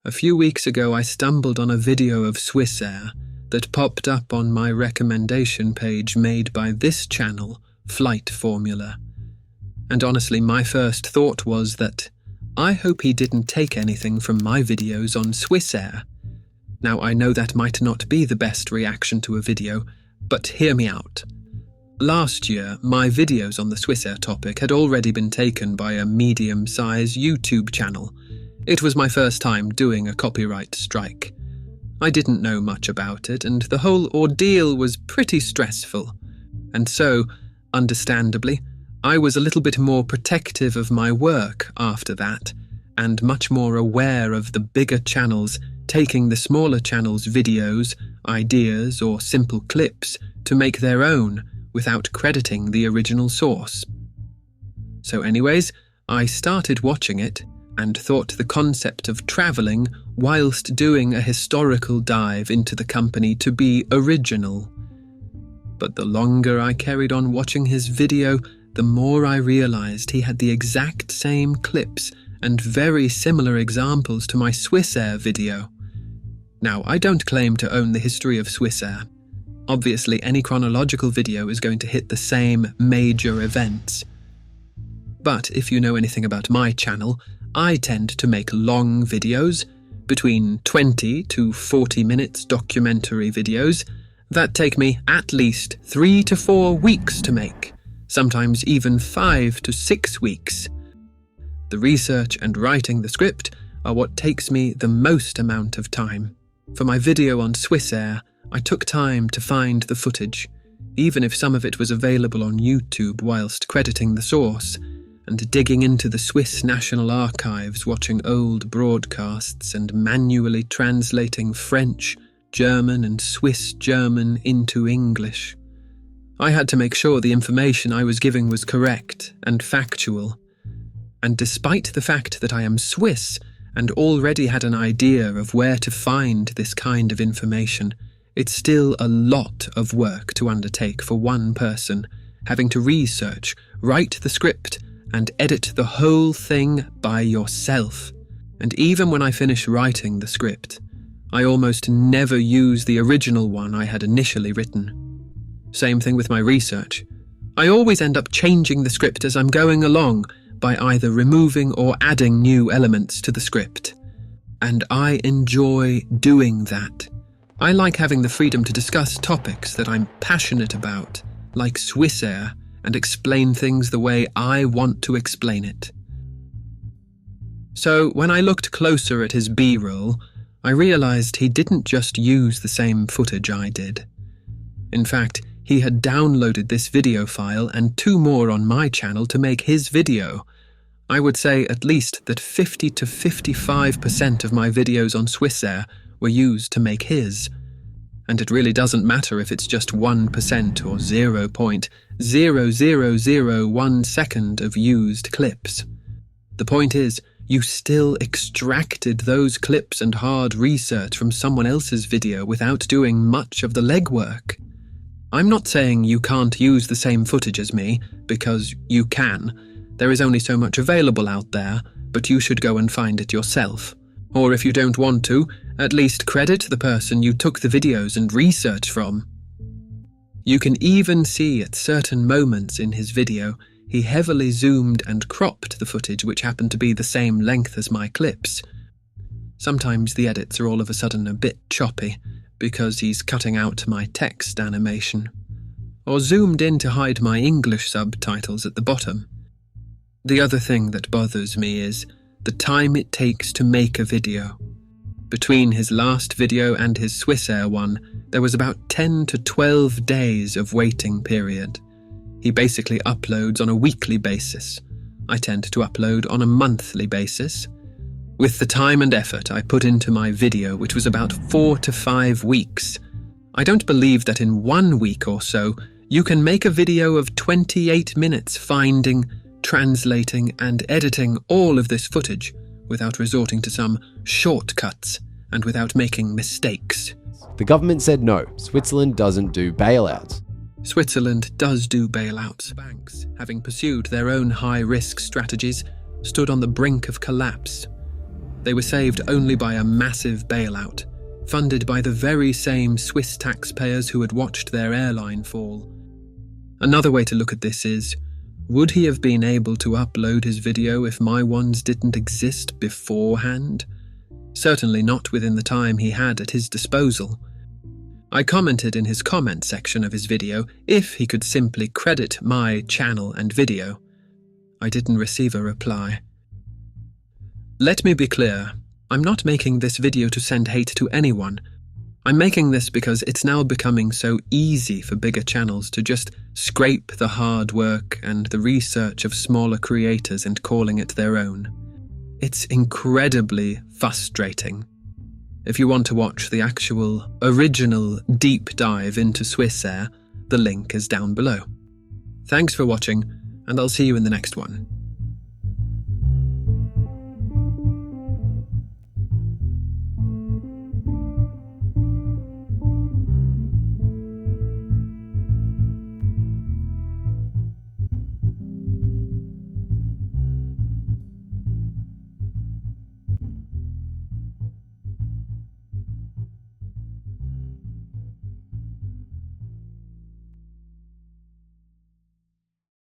A few weeks ago I stumbled on a video of Swissair that popped up on my recommendation page made by this channel, Flight Formula. And honestly, my first thought was that I hope he didn't take anything from my videos on Swissair. Now, I know that might not be the best reaction to a video, but hear me out. Last year, my videos on the Swissair topic had already been taken by a medium-sized YouTube channel. It was my first time doing a copyright strike. I didn't know much about it, and the whole ordeal was pretty stressful. And so, understandably, I was a little bit more protective of my work after that, and much more aware of the bigger channels taking the smaller channels' videos, ideas, or simple clips to make their own without crediting the original source. So anyways, I started watching it and thought the concept of travelling whilst doing a historical dive into the company to be original. But the longer I carried on watching his video, the more I realised he had the exact same clips and very similar examples to my Swissair video. Now, I don't claim to own the history of Swissair. Obviously, any chronological video is going to hit the same major events. But if you know anything about my channel, I tend to make long videos, between 20 to 40 minutes documentary videos, that take me at least 3 to 4 weeks to make, sometimes even 5 to 6 weeks. The research and writing the script are what takes me the most amount of time. For my video on Swissair, I took time to find the footage, even if some of it was available on YouTube whilst crediting the source, and digging into the Swiss National Archives, watching old broadcasts and manually translating French, German and Swiss German into English. I had to make sure the information I was giving was correct and factual. And despite the fact that I am Swiss and already had an idea of where to find this kind of information, it's still a lot of work to undertake for one person, having to research, write the script, and edit the whole thing by yourself. And even when I finish writing the script, I almost never use the original one I had initially written. Same thing with my research. I always end up changing the script as I'm going along by either removing or adding new elements to the script. And I enjoy doing that. I like having the freedom to discuss topics that I'm passionate about, like Swissair, and explain things the way I want to explain it. So when I looked closer at his B-roll, I realised he didn't just use the same footage I did. In fact, he had downloaded this video file and 2 more on my channel to make his video. I would say at least that 50 to 55% of my videos on Swissair were used to make his. And it really doesn't matter if it's just 1% or 0.0001 second of used clips. The point is, you still extracted those clips and hard research from someone else's video without doing much of the legwork. I'm not saying you can't use the same footage as me, because you can. There is only so much available out there, but you should go and find it yourself. Or if you don't want to, at least credit the person you took the videos and research from. You can even see at certain moments in his video, he heavily zoomed and cropped the footage which happened to be the same length as my clips. Sometimes the edits are all of a sudden a bit choppy, because he's cutting out my text animation, or zoomed in to hide my English subtitles at the bottom. The other thing that bothers me is the time it takes to make a video. Between his last video and his Swissair one, there was about 10 to 12 days of waiting period. He basically uploads on a weekly basis. I tend to upload on a monthly basis. With the time and effort I put into my video, which was about 4 to 5 weeks, I don't believe that in 1 week or so, you can make a video of 28 minutes finding, translating and editing all of this footage without resorting to some shortcuts and without making mistakes. The government said no, Switzerland doesn't do bailouts. Switzerland does do bailouts. Banks, having pursued their own high-risk strategies, stood on the brink of collapse. They were saved only by a massive bailout, funded by the very same Swiss taxpayers who had watched their airline fall. Another way to look at this is, would he have been able to upload his video if my ones didn't exist beforehand? Certainly not within the time he had at his disposal. I commented in his comment section of his video if he could simply credit my channel and video. I didn't receive a reply. Let me be clear, I'm not making this video to send hate to anyone. I'm making this because it's now becoming so easy for bigger channels to just scrape the hard work and the research of smaller creators and calling it their own. It's incredibly frustrating. If you want to watch the actual, original deep dive into Swissair, the link is down below. Thanks for watching, and I'll see you in the next one.